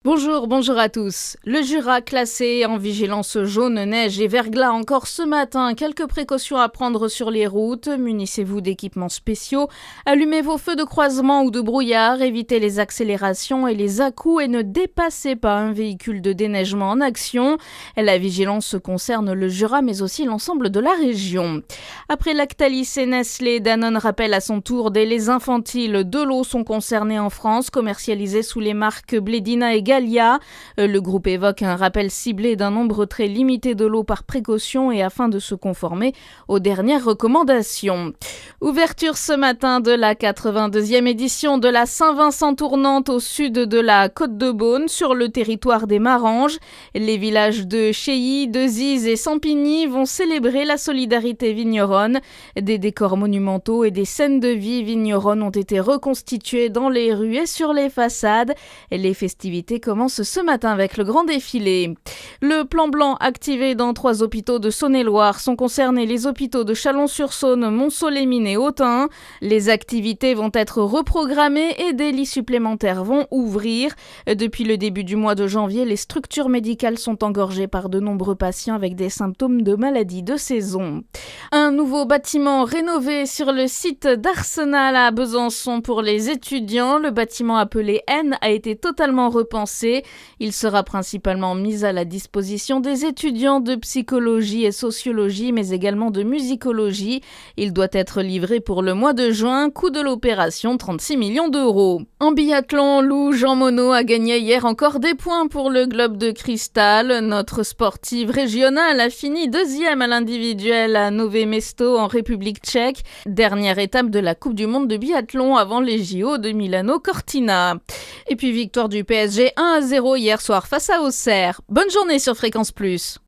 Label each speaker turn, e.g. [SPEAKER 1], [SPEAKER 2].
[SPEAKER 1] Bonjour à tous. Le Jura classé en vigilance jaune, neige et verglas encore ce matin. Quelques précautions à prendre sur les routes. Munissez-vous d'équipements spéciaux. Allumez vos feux de croisement ou de brouillard. Évitez les accélérations et les à-coups et ne dépassez pas un véhicule de déneigement en action. La vigilance concerne le Jura mais aussi l'ensemble de la région. Après Lactalis et Nestlé, Danone rappelle à son tour des laits infantiles de l'eau sont concernés en France, commercialisés sous les marques Blédina et Gallia. Le groupe évoque un rappel ciblé d'un nombre très limité de lots par précaution et afin de se conformer aux dernières recommandations. Ouverture ce matin de la 82e édition de la Saint-Vincent tournante au sud de la Côte-de-Beaune sur le territoire des Maranges. Les villages de Chéilly, de Zize et Sampigny vont célébrer la solidarité vigneronne. Des décors monumentaux et des scènes de vie vigneronnes ont été reconstitués dans les rues et sur les façades. Les festivités commence ce matin avec le grand défilé. Le plan blanc activé dans 3 hôpitaux de Saône-et-Loire sont concernés les hôpitaux de Chalon-sur-Saône, Mont-Soleil-Mines et Autun. Les activités vont être reprogrammées et des lits supplémentaires vont ouvrir. Depuis le début du mois de janvier, les structures médicales sont engorgées par de nombreux patients avec des symptômes de maladies de saison. Un nouveau bâtiment rénové sur le site d'Arsenal à Besançon pour les étudiants. Le bâtiment appelé N a été totalement repensé. Il sera principalement mis à la disposition des étudiants de psychologie et sociologie, mais également de musicologie. Il doit être livré pour le mois de juin. Coût de l'opération, 36 millions d'euros. En biathlon, Lou Jean Monod a gagné hier encore des points pour le Globe de Cristal. Notre sportive régionale a fini 2e à l'individuel à Nové Mesto en République tchèque. Dernière étape de la Coupe du monde de biathlon avant les JO de Milano Cortina. Et puis victoire du PSG 1-0 hier soir face à Auxerre. Bonne journée sur Fréquence Plus.